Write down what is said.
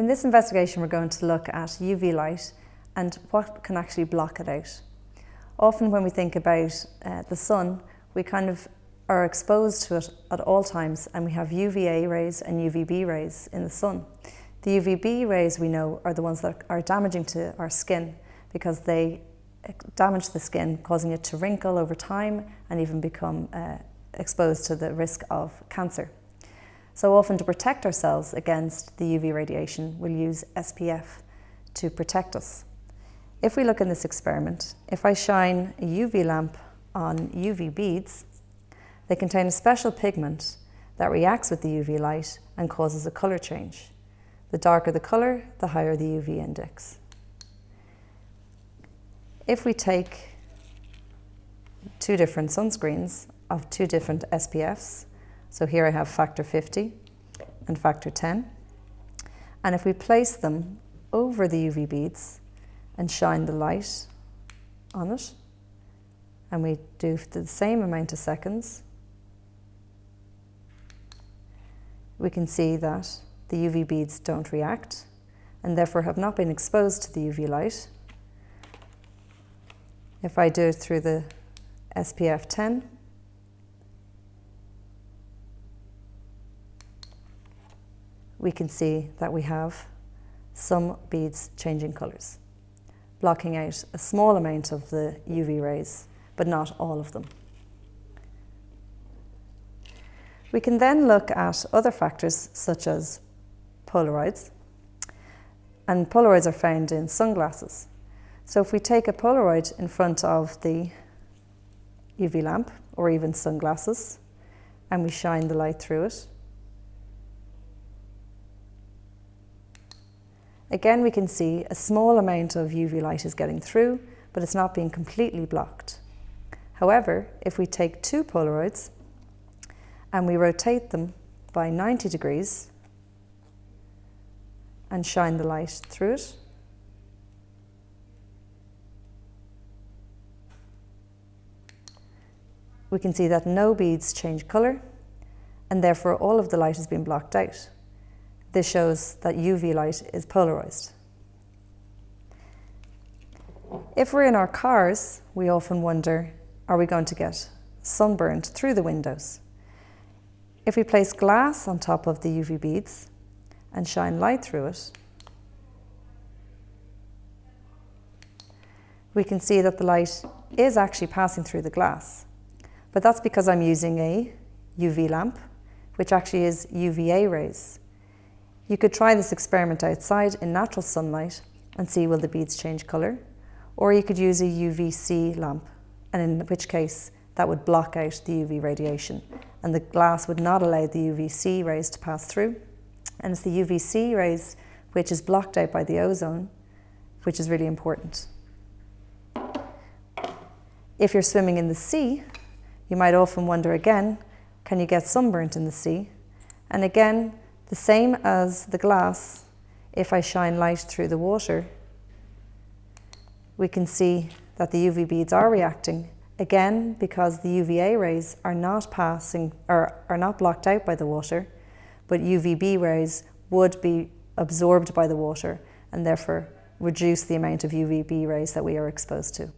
In this investigation, we're going to look at UV light and what can actually block it out. Often when we think about the sun, we kind of are exposed to it at all times, and we have UVA rays and UVB rays in the sun. The UVB rays, we know, are the ones that are damaging to our skin because they damage the skin, causing it to wrinkle over time and even become exposed to the risk of cancer. So often, to protect ourselves against the UV radiation, we'll use SPF to protect us. If we look in this experiment, if I shine a UV lamp on UV beads, they contain a special pigment that reacts with the UV light and causes a colour change. The darker the colour, the higher the UV index. If we take two different sunscreens of two different SPFs, so here I have factor 50 and factor 10, and if we place them over the UV beads and shine the light on it, and we do the same amount of seconds, we can see that the UV beads don't react and therefore have not been exposed to the UV light. If I do it through the SPF 10, we can see that we have some beads changing colours, blocking out a small amount of the UV rays, but not all of them. We can then look at other factors such as Polaroids, and Polaroids are found in sunglasses. So if we take a Polaroid in front of the UV lamp or even sunglasses and we shine the light through it, again we can see a small amount of UV light is getting through, but it's not being completely blocked. However, if we take two Polaroids and we rotate them by 90 degrees and shine the light through it, we can see that no beads change colour, and therefore all of the light has been blocked out. This shows that UV light is polarised. If we're in our cars, we often wonder, are we going to get sunburned through the windows? If we place glass on top of the UV beads and shine light through it, we can see that the light is actually passing through the glass. But that's because I'm using a UV lamp, which actually is UVA rays. You could try this experiment outside in natural sunlight and see will the beads change colour, or you could use a UVC lamp, and in which case that would block out the UV radiation and the glass would not allow the UVC rays to pass through. And it's the UVC rays which is blocked out by the ozone, which is really important. If you're swimming in the sea, you might often wonder again, can you get sunburnt in the sea? And again, the same as the glass, if I shine light through the water, we can see that the UV beads are reacting, again because the UVA rays are not passing or are not blocked out by the water, but UVB rays would be absorbed by the water and therefore reduce the amount of UVB rays that we are exposed to.